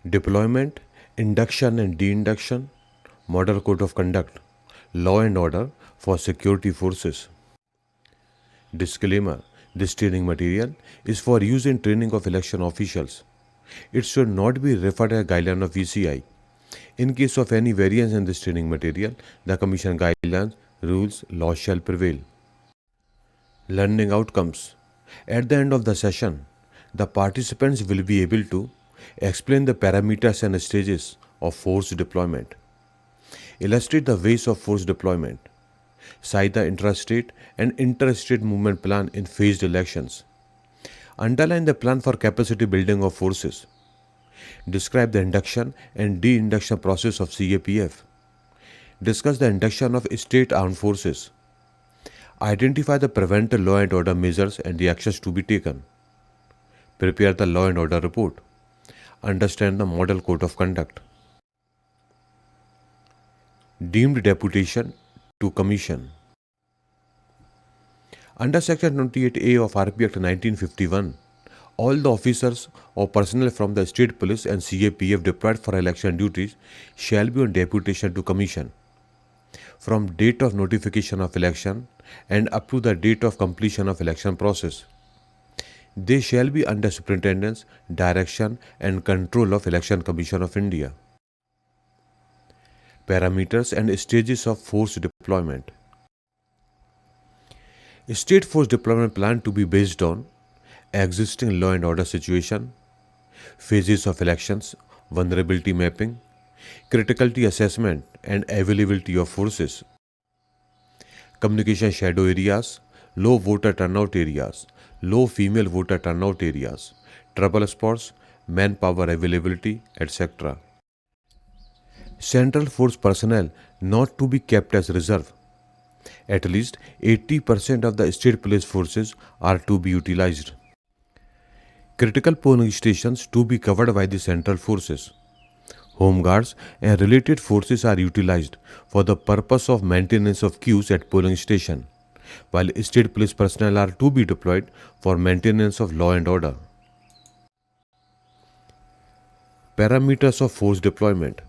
Deployment, induction and de-induction, Model Code of Conduct, Law and Order for Security Forces. Disclaimer: this training material is for use in training of election officials. It should not be referred as a guideline of ECI. In case of any variance in this training material, the Commission guidelines, rules, laws shall prevail. Learning outcomes. At the end of the session, the participants will be able to explain the parameters and stages of force deployment, illustrate the ways of force deployment, cite the intrastate and interstate movement plan in phased elections, underline the plan for capacity building of forces, describe the induction and de-induction process of CAPF, discuss the induction of state armed forces, identify the preventive law and order measures and the actions to be taken, prepare the law and order report, understand the Model Code of Conduct. Deemed deputation to commission. Under Section 28A of RP Act 1951, all the officers or personnel from the state police and CAPF deployed for election duties shall be on deputation to commission from date of notification of election and up to the date of completion of election process. They shall be under superintendence, direction and control of Election Commission of India. Parameters and stages of force deployment. State force deployment plan to be based on existing law and order situation, phases of elections, vulnerability mapping, criticality assessment and availability of forces, communication shadow areas, low voter turnout areas, low female voter turnout areas, trouble spots, manpower availability, etc. Central force personnel not to be kept as reserve. At least 80% of the state police forces are to be utilized. Critical polling stations to be covered by the central forces. Home guards and related forces are utilized for the purpose of maintenance of queues at polling station, while state police personnel are to be deployed for maintenance of law and order. Parameters of force deployment.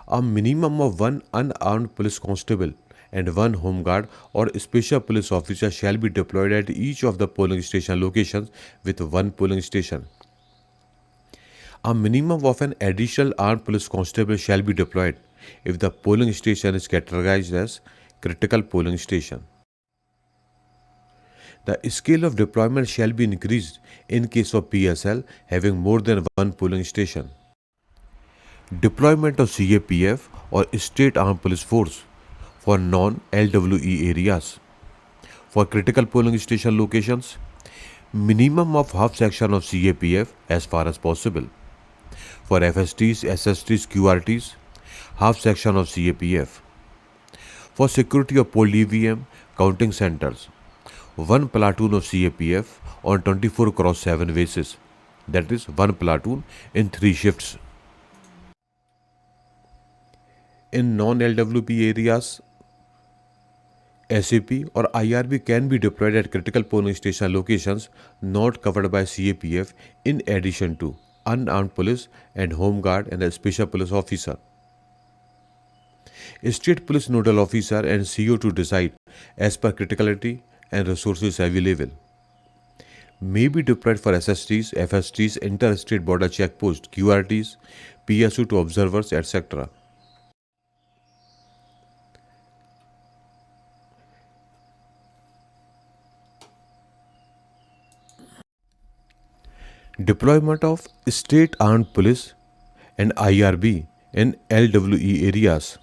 A minimum of one unarmed police constable and one home guard or special police officer shall be deployed at each of the polling station locations with one polling station. A minimum of an additional armed police constable shall be deployed if the polling station is categorized as critical polling station. The scale of deployment shall be increased in case of PSL having more than one polling station. Deployment of CAPF or State Armed Police Force for non-LWE areas. For critical polling station locations, minimum of half section of CAPF as far as possible. For FSTs, SSTs, QRTs, half section of CAPF. For security of poll EVM counting centers, one platoon of CAPF on 24x7 basis, that is one platoon in 3 shifts. In non-LWP areas, SAP or IRB can be deployed at critical polling station locations not covered by CAPF in addition to unarmed police and home guard and a special police officer. State police nodal officer and CO to decide as per criticality and resources available. May be deployed for SSTs, FSTs, interstate border checkpost, QRTs, PSU to observers, etc. Deployment of state armed police and IRB in LWE areas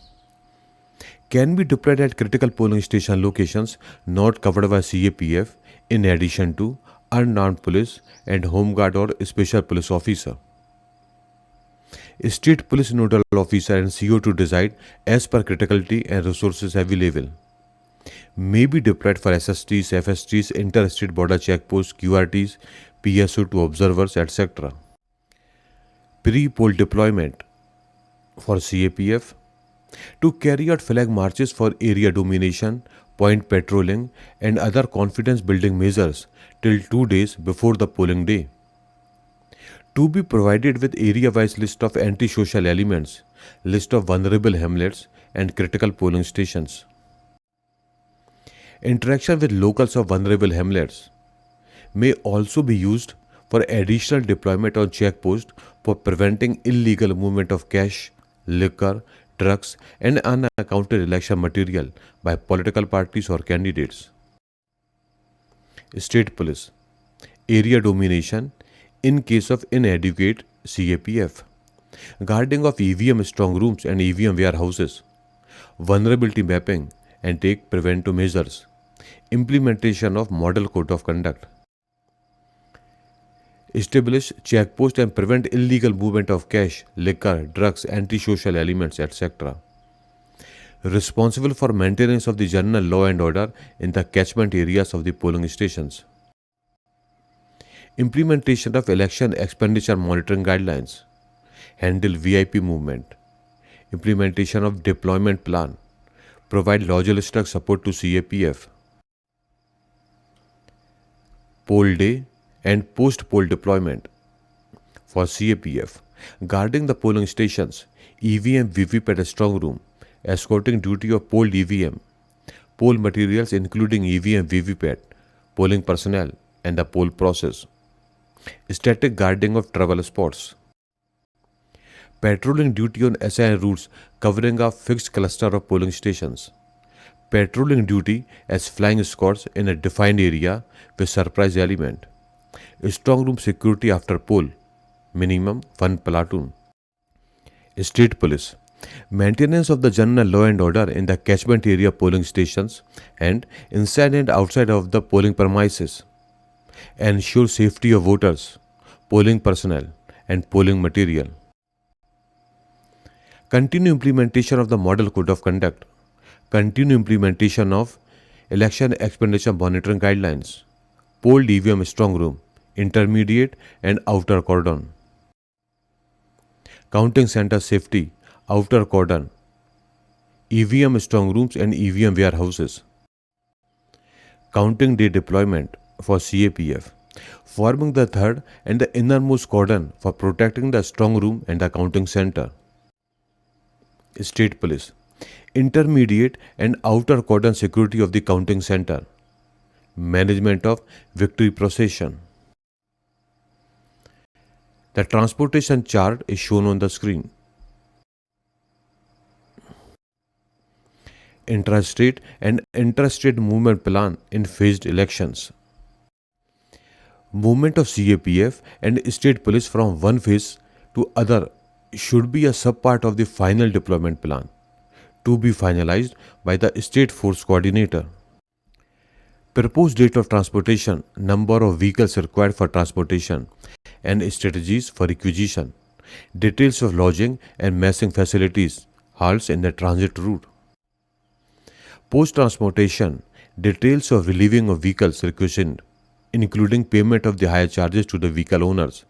can be deployed at critical polling station locations not covered by CAPF in addition to unarmed police and home guard or special police officer. State police nodal officer and CO to decide as per criticality and resources available. May be deployed for SSTs, FSTs, interstate border checkposts, QRTs, PSU to observers, etc. Pre-poll deployment for CAPF to carry out flag marches for area domination, point patrolling and other confidence building measures till 2 days before the polling day. To be provided with area-wise list of anti-social elements, list of vulnerable hamlets and critical polling stations. Interaction with locals of vulnerable hamlets may also be used for additional deployment on checkposts for preventing illegal movement of cash, liquor, drugs, and unaccounted election material by political parties or candidates. State Police area domination in case of inadequate CAPF, guarding of EVM strong rooms and EVM warehouses, vulnerability mapping and take preventive measures, implementation of model code of conduct. Establish checkposts and prevent illegal movement of cash, liquor, drugs, antisocial elements, etc. Responsible for maintenance of the general law and order in the catchment areas of the polling stations. Implementation of election expenditure monitoring guidelines. Handle VIP movement. Implementation of deployment plan. Provide logistic support to CAPF. Poll day and post-poll deployment. For CAPF, guarding the polling stations, EVM VVPAT strong room, escorting duty of polled EVM, poll materials including EVM VVPAT, polling personnel, and the poll process. Static guarding of travel spots. Patrolling duty on SI routes covering a fixed cluster of polling stations. Patrolling duty as flying squads in a defined area with surprise element. Strong room security after poll, minimum 1 platoon. State Police maintenance of the general law and order in the catchment area polling stations and inside and outside of the polling premises. Ensure safety of voters, polling personnel, and polling material. Continue implementation of the Model Code of Conduct. Continue implementation of Election Expenditure Monitoring Guidelines. Polled EVM strong room, intermediate and outer cordon. Counting center safety, outer cordon. EVM strong rooms and EVM warehouses. Counting day deployment for CAPF, forming the third and the innermost cordon for protecting the strong room and the counting center. State Police, intermediate and outer cordon security of the counting center. Management of victory procession. The transportation chart is shown on the screen. Intrastate and interstate movement plan in phased elections. Movement of CAPF and state police from one phase to other should be a subpart of the final deployment plan to be finalized by the state force coordinator. Proposed date of transportation, number of vehicles required for transportation, and strategies for requisition, details of lodging and messing facilities, halts in the transit route. Post-transportation, details of relieving of vehicles requisitioned, including payment of the hire charges to the vehicle owners.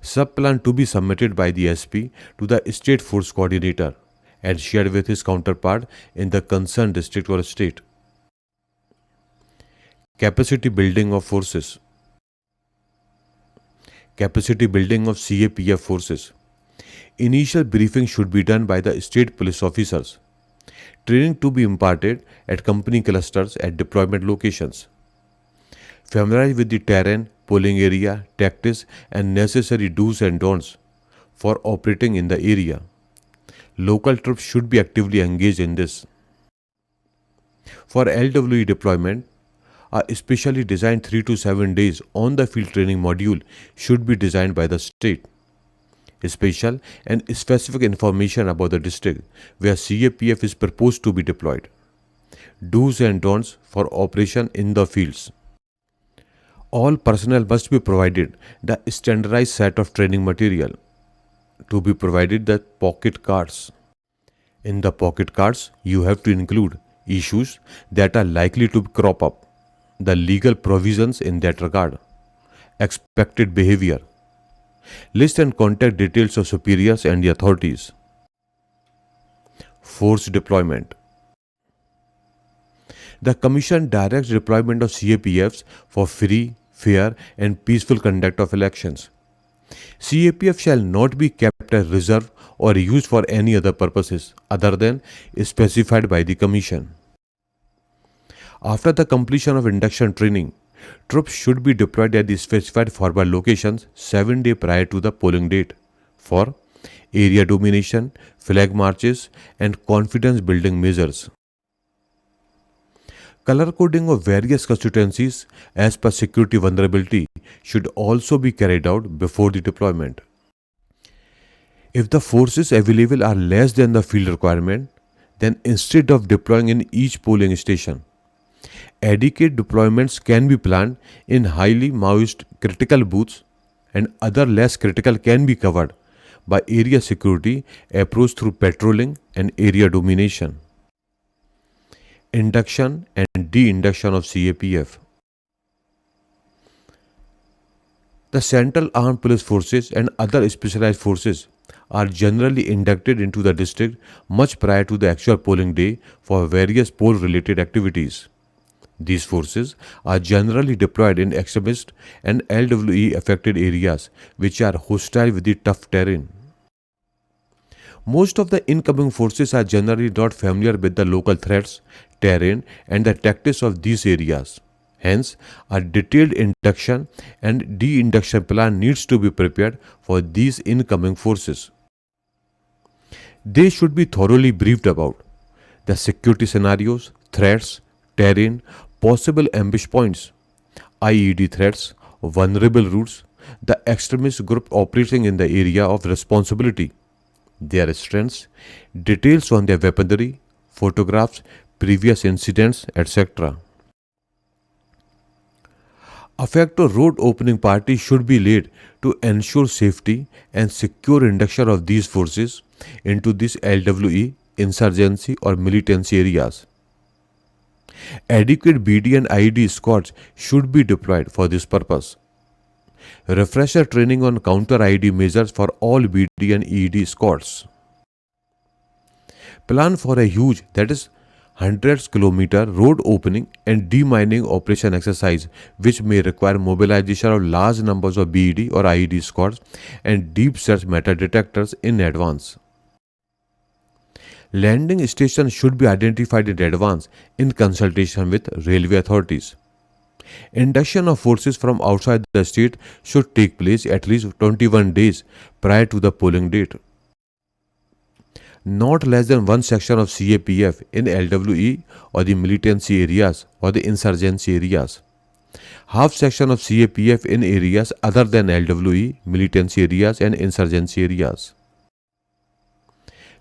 Sub-plan to be submitted by the SP to the state force coordinator and shared with his counterpart in the concerned district or state. Capacity building of forces. Capacity building of CAPF forces. Initial briefing should be done by the state police officers. Training to be imparted at company clusters at deployment locations. Familiarize with the terrain, polling area, tactics, and necessary do's and don'ts for operating in the area. Local troops should be actively engaged in this. For LWE deployment, a specially designed 3 to 7 days on-the-field training module should be designed by the state. Special and specific information about the district where CAPF is proposed to be deployed. Do's and don'ts for operation in the fields. All personnel must be provided the standardized set of training material. To be provided the pocket cards. In the pocket cards, you have to include issues that are likely to crop up, the legal provisions in that regard, expected behavior, list and contact details of superiors and the authorities. Force deployment. The Commission directs deployment of CAPFs for free, fair and peaceful conduct of elections. CAPF shall not be kept as reserve or used for any other purposes other than specified by the Commission. After the completion of induction training, troops should be deployed at the specified forward locations 7 days prior to the polling date for area domination, flag marches, and confidence building measures. Color coding of various constituencies as per security vulnerability should also be carried out before the deployment. If the forces available are less than the field requirement, then instead of deploying in each polling station, adequate deployments can be planned in highly Maoist critical booths, and other less critical can be covered by area security approach through patrolling and area domination. Induction and de-induction of CAPF. The Central Armed Police Forces and other specialized forces are generally inducted into the district much prior to the actual polling day for various poll-related activities. These forces are generally deployed in extremist and LWE affected areas which are hostile with the tough terrain. Most of the incoming forces are generally not familiar with the local threats, terrain, and the tactics of these areas. Hence, a detailed induction and de-induction plan needs to be prepared for these incoming forces. They should be thoroughly briefed about the security scenarios, threats, terrain, possible ambush points, IED threats, vulnerable routes, the extremist group operating in the area of responsibility, their strengths, details on their weaponry, photographs, previous incidents, etc. A factor road opening party should be laid to ensure safety and secure induction of these forces into these LWE, insurgency or militancy areas. Adequate BD and IED squads should be deployed for this purpose. Refresher training on counter IED measures for all BD and EED squads. Plan for a huge, that is hundreds kilometer road opening and demining operation exercise which may require mobilization of large numbers of BED or IED squads and deep search metal detectors in advance. Landing stations should be identified in advance in consultation with railway authorities. Induction of forces from outside the state should take place at least 21 days prior to the polling date. Not less than one section of CAPF in LWE or the militancy areas or the insurgency areas. Half section of CAPF in areas other than LWE, militancy areas and insurgency areas.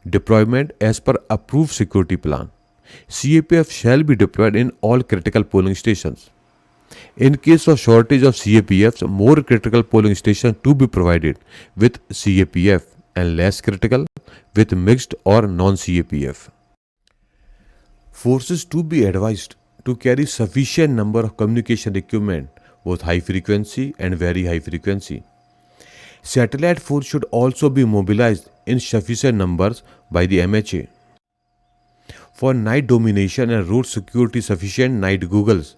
Deployment as per approved security plan. CAPF shall be deployed in all critical polling stations. In case of shortage of CAPFs, more critical polling stations to be provided with CAPF and less critical with mixed or non-CAPF. Forces to be advised to carry sufficient number of communication equipment, both high frequency and very high frequency. Satellite force should also be mobilized in sufficient numbers by the MHA. For night domination and road security, sufficient night goggles,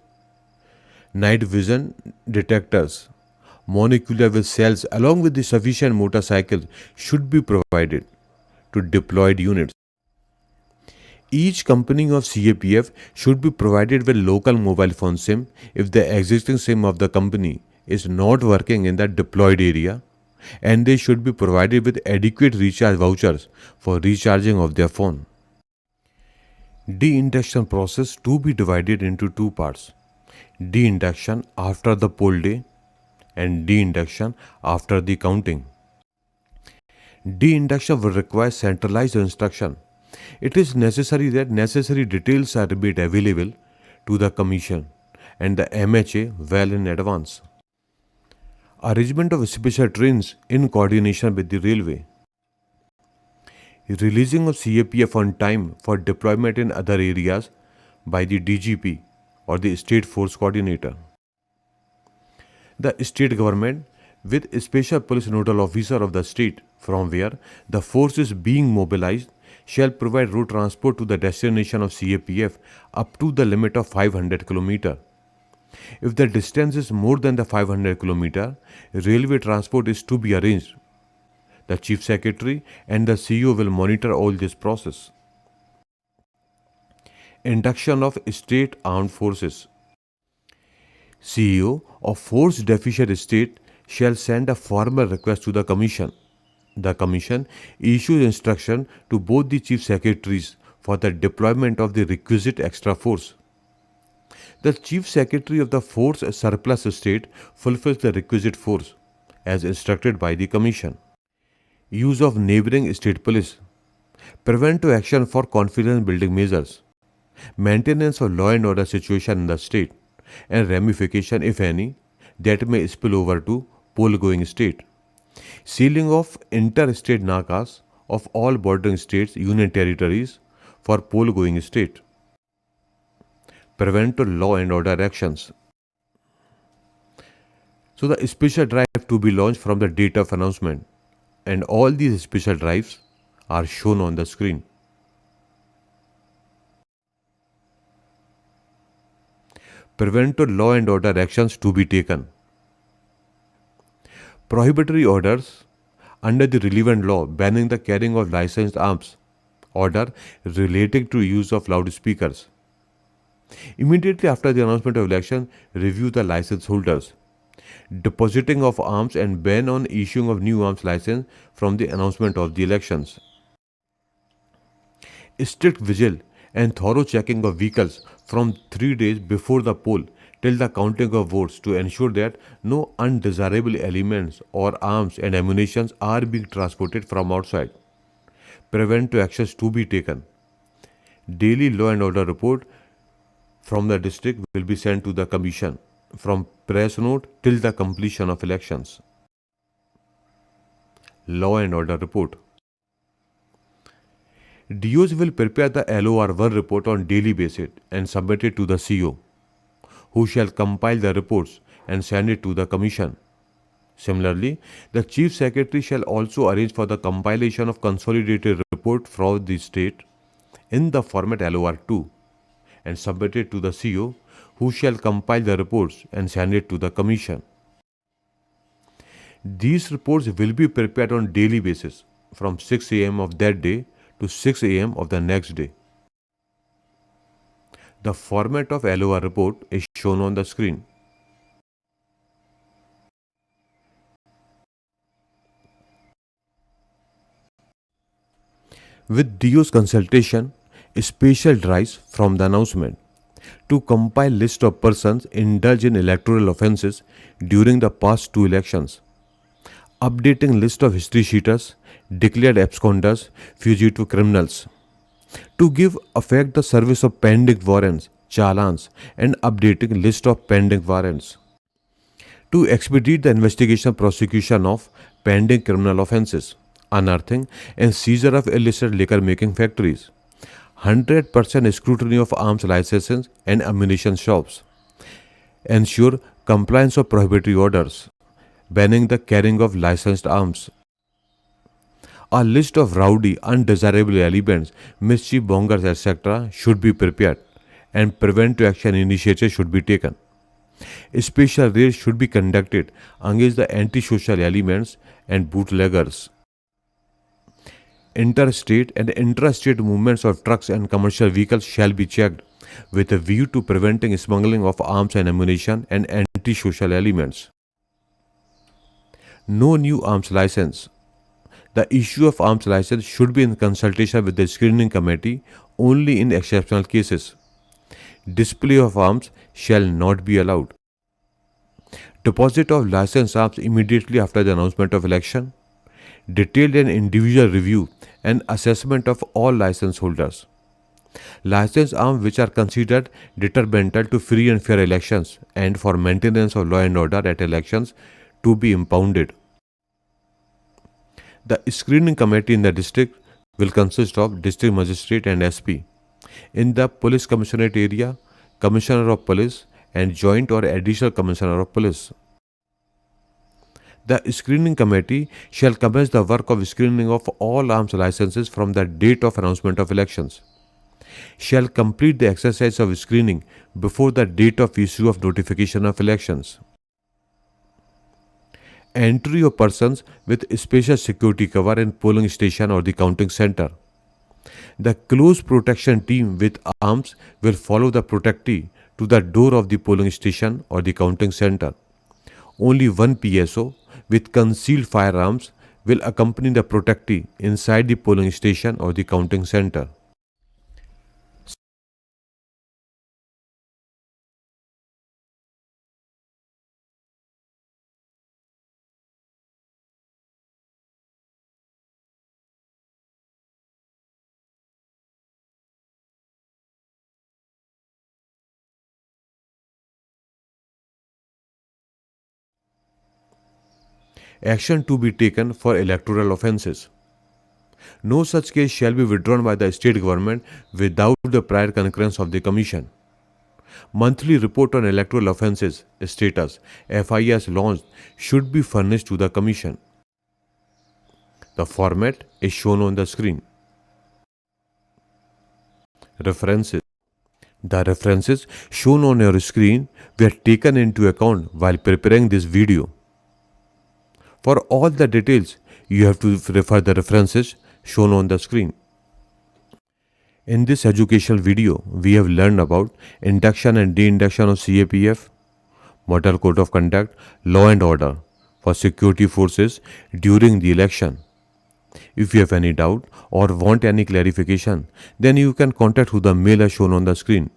night vision detectors, monocular with cells along with the sufficient motorcycles should be provided to deployed units. Each company of CAPF should be provided with local mobile phone SIM if the existing SIM of the company is not working in that deployed area, and they should be provided with adequate recharge vouchers for recharging of their phone. De-induction process to be divided into two parts: de-induction after the poll day and de-induction after the counting. De-induction will require centralized instruction. It is necessary that necessary details are made available to the Commission and the MHA well in advance. Arrangement of special trains in coordination with the railway. Releasing of CAPF on time for deployment in other areas by the DGP or the State Force Coordinator. The state government with a special police nodal officer of the state from where the force is being mobilized shall provide road transport to the destination of CAPF up to the limit of 500 km. If the distance is more than the 500 km, railway transport is to be arranged. The Chief Secretary and the CEO will monitor all this process. Induction of State Armed Forces. CEO of force deficient state shall send a formal request to the Commission. The Commission issues instruction to both the Chief Secretaries for the deployment of the requisite extra force. The Chief Secretary of the Force Surplus State fulfills the requisite force as instructed by the Commission. Use of neighboring state police. Preventive action for confidence building measures. Maintenance of law and order situation in the state and ramification, if any, that may spill over to poll-going state. Sealing of interstate nakas of all bordering states, union territories for poll-going state. Preventive law and order actions. So the special drive to be launched from the date of announcement, and all these special drives are shown on the screen. Preventive law and order actions to be taken. Prohibitory orders under the relevant law banning the carrying of licensed arms. Order relating to use of loudspeakers. Immediately after the announcement of election, review the license holders. Depositing of arms and ban on issuing of new arms license from the announcement of the elections. Strict vigil and thorough checking of vehicles from 3 days before the poll till the counting of votes to ensure that no undesirable elements or arms and ammunition are being transported from outside. Preventive actions to be taken. Daily law and order report from the district will be sent to the Commission from press note till the completion of elections. Law and order report. DOs will prepare the LOR1 report on daily basis and submit it to the CEO, who shall compile the reports and send it to the Commission. Similarly, the Chief Secretary shall also arrange for the compilation of consolidated report from the state in the format LOR2 and submit it to the CEO, who shall compile the reports and send it to the Commission. These reports will be prepared on daily basis from 6 a.m. of that day to 6 a.m. of the next day. The format of LOR report is shown on the screen. With DO's consultation, special drives from the announcement to compile list of persons indulged in electoral offences during the past 2 elections, updating list of history cheaters, declared absconders, fugitive criminals, to give effect the service of pending warrants, challans, and updating list of pending warrants, to expedite the investigation prosecution of pending criminal offences, unearthing and seizure of illicit liquor making factories, 100% scrutiny of arms licenses and ammunition shops, ensure compliance of prohibitory orders, banning the carrying of licensed arms. A list of rowdy, undesirable elements, mischief mongers, etc. should be prepared and preventive action initiatives should be taken. Special raids should be conducted against the antisocial elements and bootleggers. Interstate and intrastate movements of trucks and commercial vehicles shall be checked with a view to preventing smuggling of arms and ammunition and antisocial elements. No new arms license. The issue of arms license should be in consultation with the screening committee only in exceptional cases. Display of arms shall not be allowed. Deposit of licensed arms immediately after the announcement of election. Detailed and individual review and assessment of all license holders. Licensed arms which are considered detrimental to free and fair elections and for maintenance of law and order at elections to be impounded. The screening committee in the district will consist of district magistrate and SP. In the police commissionerate area, commissioner of police and joint or additional commissioner of police. The screening committee shall commence the work of screening of all arms licenses from the date of announcement of elections. shall complete the exercise of screening before the date of issue of notification of elections. Entry of persons with special security cover in polling station or the counting center. The close protection team with arms will follow the protectee to the door of the polling station or the counting center. Only one PSO with concealed firearms will accompany the protectee inside the polling station or the counting center. Action to be taken for electoral offences. No such case shall be withdrawn by the state government without the prior concurrence of the Commission. Monthly report on electoral offences status FIS launched should be furnished to the Commission. The format is shown on the screen. References. The references shown on your screen were taken into account while preparing this video. For all the details, you have to refer the references shown on the screen. In this educational video, we have learned about induction and de-induction of CAPF, Model Code of Conduct, Law and Order for security forces during the election. If you have any doubt or want any clarification, then you can contact through the mail as shown on the screen.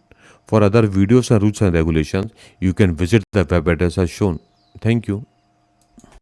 For other videos and rules and regulations, you can visit the web address as shown. Thank you.